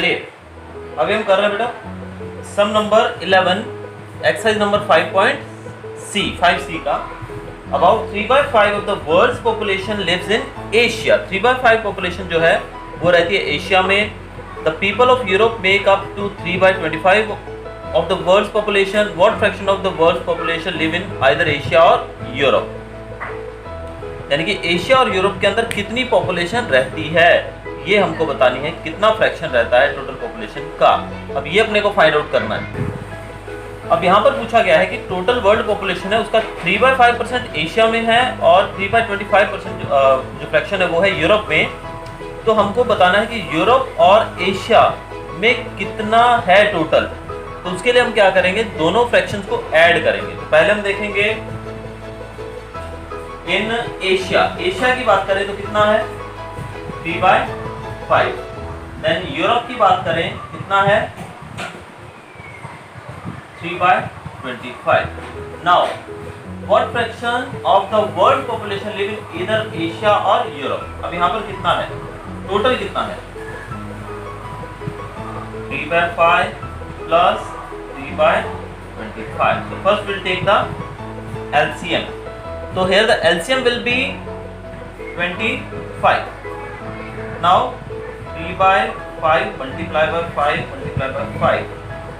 चलिए अभी हम कर रहे हैं बेटा सम नंबर 11 एक्सरसाइज नंबर 5.5C का। About 3/5 of the world's population lives in Asia. 3/5 population जो है वो रहती है एशिया में। The people of Europe make up to 3/25 of the world's population. What fraction of the world's population live in either Asia और Europe. यानी कि Asia और यूरोप के अंदर कितनी पॉपुलेशन रहती है ये हमको बतानी है, कितना फ्रैक्शन रहता है टोटल पॉपुलेशन का। अब ये अपने को फाइंड आउट करना है। अब यहाँ पर पूछा गया है कि टोटल वर्ल्ड पॉपुलेशन है उसका 3/5% एशिया में है और 3/25% जो फ्रैक्शन है वो है यूरोप में। तो हमको बताना है कि यूरोप और एशिया में कितना है टोटल। तो उसके लिए हम क्या करेंगे, दोनों फ्रैक्शंस को ऐड करेंगे। तो पहले हम देखेंगे इन एशिया की बात करें तो कितना है 3/5। देन यूरोप की बात करें कितना है 3/25। Now what fraction of the world population live in either Asia और यूरोप। अब यहाँ पर कितना है टोटल, कितना है 3/5 plus 3/25। So first we'll take the LCM. So here the LCM will be 25. Now 3/5 multiplied by 5 multiplied by 5.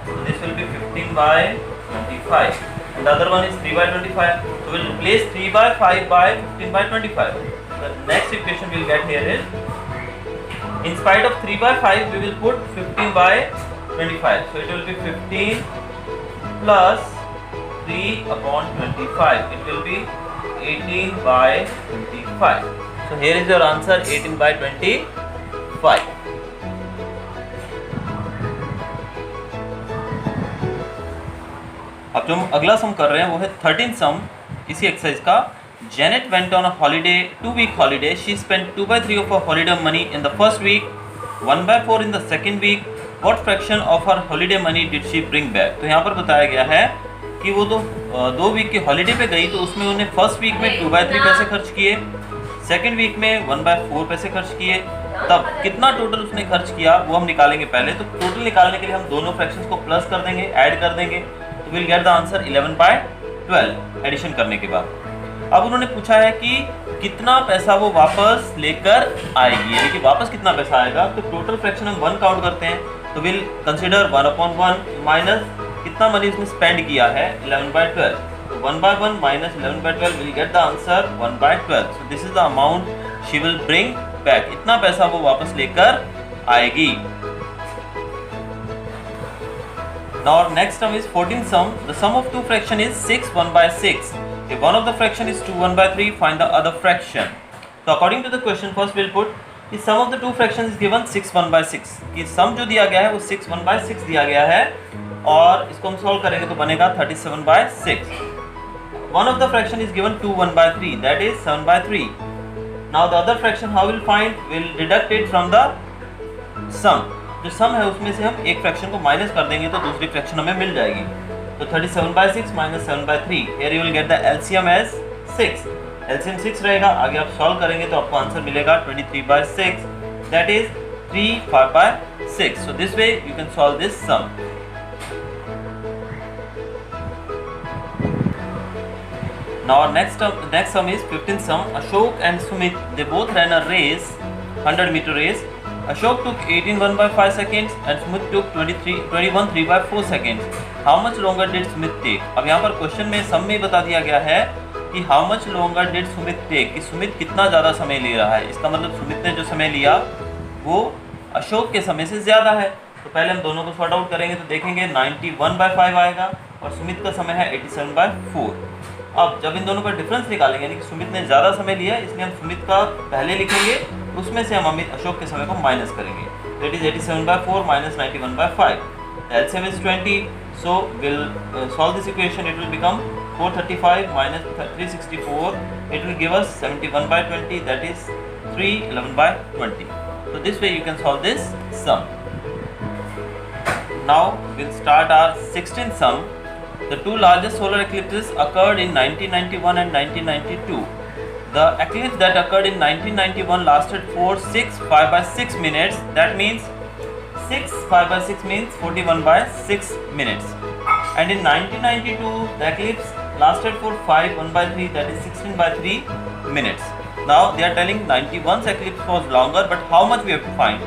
So this will be 15/25. And the other one is 3/25. So we'll replace 3/5 by 15/25. The next equation we'll get here is, in spite of 3/5 we will put 15/25. So it will be 15 plus 3/25. It will be 18/25. So here is your answer 18/25. अब जो हम अगला सम कर रहे हैं वो है 13th सम इसी एक्सरसाइज का। Janet went on a holiday, 2-week holiday. She spent 2/3 of her holiday money in the first week, 1/4 in the second week. What fraction of her holiday money did she bring back? तो यहाँ पर बताया गया है कि वो तो 2 week की हॉलीडे पे गई तो उसमें उन्हें फर्स्ट वीक में 2/3 पैसे खर्च किए, सेकंड वीक में 1/4 पैसे खर्च किए। तब कितना टोटल उसने खर्च किया वो हम निकालेंगे पहले। तो टोटल निकालने के लिए हम दोनों फ्रैक्शंस को प्लस कर देंगे, ऐड कर देंगे। तो will get the answer 11/12 addition करने के बाद। अब उन्होंने पूछा है कि कितना पैसा वो वापस लेकर आएगी, यानी कि वापस कितना पैसा आएगा। तो टोटल फ्रैक्शन हम 1 काउंट करते हैं तो विल कंसीडर 1/1 माइनस कितना मनी उसने स्पेंड किया है 11/12। तो 1/1 minus 11/12 will get the answer 1/12। So this is the amount she will bring back. इतना पैसा वो वापस लेकर आएगी। Now our next term is 14th sum. The sum of two fraction is 6 1/6. If one of the fraction is 2 1/3, find the other fraction. So according to the question, first we'll put the sum of the two fractions is given 6 1/6. ये sum जो दिया गया है वो 6 1/6 दिया गया है और इसको हम सॉल्व करेंगे तो बनेगा 37/6. One of the fraction is given 2 1/3, that is 7/3. Now the other fraction how we'll find? We'll deduct it from the sum. जो सम है उसमें से हम एक फ्रैक्शन को माइनस कर देंगे तो दूसरी फ्रैक्शन हमें मिल जाएगी। तो 37/6 minus 7/3। Here you will get the LCM as 6. LCM 6 रहेगा। आगे आप सॉल्व करेंगे तो आपको आंसर मिलेगा 23/6, that is 3/5/6. So this way you can solve this sum. Now our next sum is 15th sum. Ashok and Sumit, they both ran a race, 100-meter race. Ashok took 18 1/5 seconds and Sumit took 21 3/4 seconds. How much longer did Sumit take? अब यहाँ पर question में सम में बता दिया गया है कि how much longer did Sumit take, कि सुमित कितना ज़्यादा समय ले रहा है। इसका मतलब सुमित ने जो समय लिया वो अशोक के समय से ज़्यादा है। तो पहले हम दोनों को सॉर्ट आउट करेंगे तो देखेंगे 91/5 आएगा और सुमित का समय है 87/4। अब जब इन दोनों का डिफरेंस निकालेंगे, यानी कि सुमित ने ज़्यादा समय लिया इसलिए हम सुमित का पहले लिखेंगे, उसमें से हम अशोक के समय को माइनस करेंगे। तो it is 87/4 minus 91/5. LCM is 20. So we'll solve this equation. It will become 435 minus 364. It will give us 71/20, that is 311/20. So this way you can solve this sum. Now we'll start our 16th sum. The two largest solar eclipses occurred in 1991 and 1992. The eclipse that occurred in 1991 lasted for 5/6 minutes. That means 6 5 by 6 means 41 by 6 minutes. And in 1992 the eclipse lasted for 5 1 by 3, that is 16 by 3 minutes. Now they are telling 91's eclipse was longer, but how much we have to find?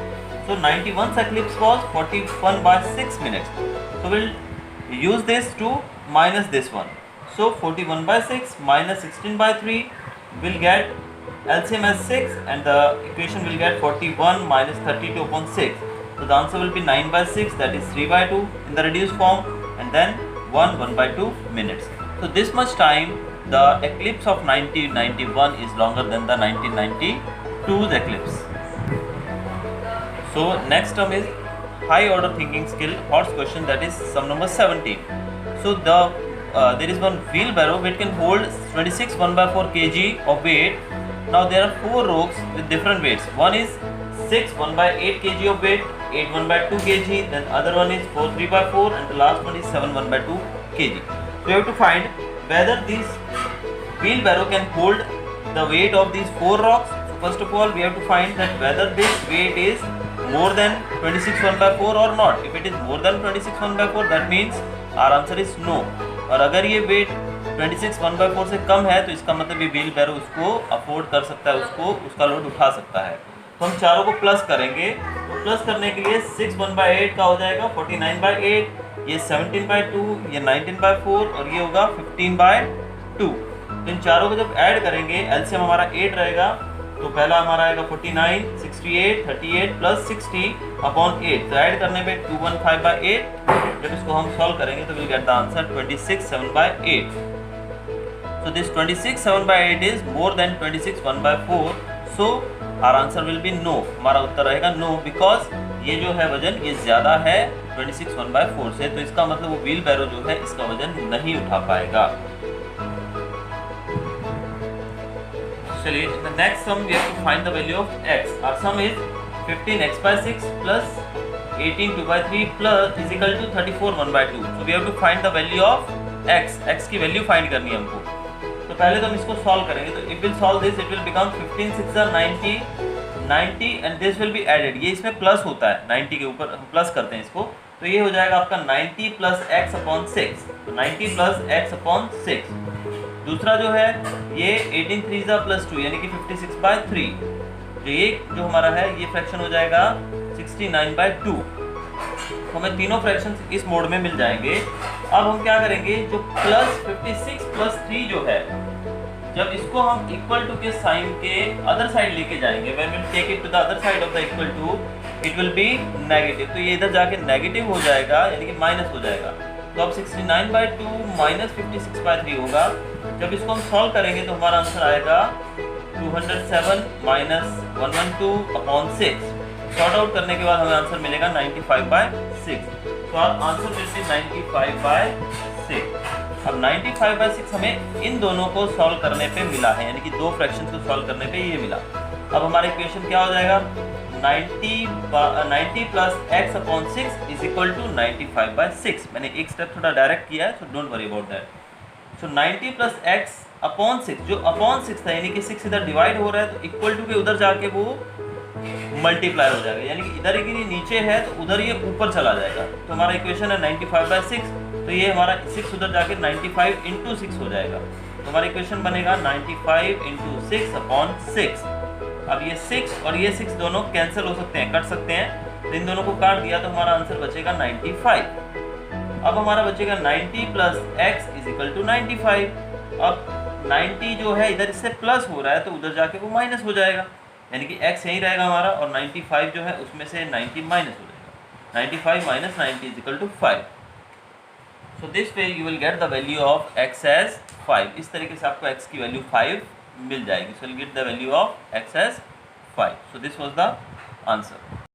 So 91's eclipse was 41 by 6 minutes. So we'll use this to minus this one. So 41 by 6 minus 16 by 3 will get LCM as 6, and the equation will get 41 minus 32 upon 6. So the answer will be 9 by 6, that is 3 by 2 in the reduced form, and then 1 by 2 minutes. So this much time the eclipse of 1991 is longer than the 1992's eclipse. So next term is high order thinking skill horse question, that is sum number 17. So there is one wheelbarrow which can hold 26 1 by 4 kg of weight. Now there are 4 rocks with different weights. One is 6 1 by 8 kg of weight, 8 1 by 2 kg, then other one is 4 3 by 4, and the last one is 7 1 by 2 kg. So you have to find whether this wheelbarrow can hold the weight of these 4 rocks. So first of all we have to find that whether this weight is more than 26 1 by 4 or not. If it is more than 26 1 by 4, that means our answer is no. और अगर ये wait 26 1 by 4 से कम है तो इसका मतलब ये wheel बैरो उसको अफोर्ड कर सकता है, उसका लोड उठा सकता है. तो हम चारों को प्लस करेंगे. तो प्लस करने के लिए 6 1 by 8 का हो जाएगा 49 by 8, ये 17 by 2, ये 19 by 4 और ये होगा 15 by 2. तो इन चारों को जब ऐड करेंगे एलसीएम हमारा 8 रहेगा. तो पहला हमारा आएगा 49, 68, 38 प्लस 60 अपॉन 8. तो ऐड करने पे 215 by 8. जब इसको हम सॉल्व करेंगे तो will get the answer 26 7 by 8. So this 26 7 by 8 is more than 26 1 by 4. So our answer will be no. हमारा उत्तर रहेगा no, because ये जो है वजन ये ज़्यादा है 26 1 by 4 से. तो इसका मतलब वो व्हील बैरो जो है इसका वजन नहीं उठा पाएगा. चलिए, the next sum we have to find the value of x. Our sum is 15x by 6 plus 18 2 by 3 plus is equal to 34 1 by 2. So we have to find the value of x. x की value find करनी है हमको. तो पहले तो हम इसको solve करेंगे. तो if we'll solve this, it will become 15 6 are 90 and this will be added. ये इसमें प्लस होता है, 90 के ऊपर हम प्लस करते हैं इसको. तो ये हो जाएगा आपका 90 प्लस x अपॉन 6. तो 90 प्लस x अपॉन 6. दूसरा जो है ये 18 3 प्लस 2 यानी कि 56 by 3. तो ये जो हमारा है ये फ्रैक्शन हो जाएगा 69 by 2. तो हमें तीनों फ्रैक्शंस इस मोड में मिल जाएंगे. अब हम क्या करेंगे, जो प्लस 56 प्लस 3 जो है, जब इसको हम इक्वल टू के साइन के अदर साइड लेके जाएंगे, when we take it to the other side of the equal to, it will be negative. तो ये इधर जाके नेगेटिव हो जाएगा यानी कि माइनस हो जाएगा. तो अब 69 by 2 माइनस 56 by 3 होगा. जब इसको हम सॉल्व करेंगे तो हमारा आंसर आएगा 207 माइनस 112 अपॉन 6. सॉर्ट आउट करने के बाद हमें आंसर मिलेगा 95 by 6. तो आंसर विल बी 95 by 6. अब 95 by 6 हमें इन दोनों को सॉल्व करने पे मिला है, यानी कि दो फ्रैक्शंस को सॉल्व करने पे ये मिला. अब हमारा इक्वेशन क्या हो जाएगा, 90 plus x upon 6 is equal to 95 by 6. मैंने एक स्टेप थोड़ा डायरेक्ट किया है, so don't worry about that. So 90 plus x upon 6, जो अपॉन 6 था यानी कि 6 इधर डिवाइड हो रहा है तो इक्वल टू के उधर जाके वो मल्टीप्लाई हो जाएगा, यानी कि इधर ये नीचे है तो उधर ये ऊपर चला जाएगा. तो हमारा इक्वेशन है 95 by 6. तो ये हमारा 6 उधर जाके 95 इंटू 6 हो जाएगा. तो हमारा इक्वेशन बनेगा 95 इंटू 6 अपॉन 6. अब ये 6 और ये 6 दोनों कैंसिल हो सकते हैं, कट सकते हैं. तो इन दोनों को काट दिया तो हमारा आंसर बचेगा 95. अब हमारा बचेगा 90 plus x is equal to 95. अब 90 जो है इधर इससे प्लस हो रहा है तो उधर जाके वो माइनस हो जाएगा, यानी कि x यही रहेगा हमारा, और 95 जो है उसमें से 90 माइनस हो जाएगा. 95 minus 90 is equal to 5. So this way you will get the value of x as 5. इस तरीके से आपको x की वैल्यू 5 मिल जाएगी. So will get the value of x as 5. So this was the answer.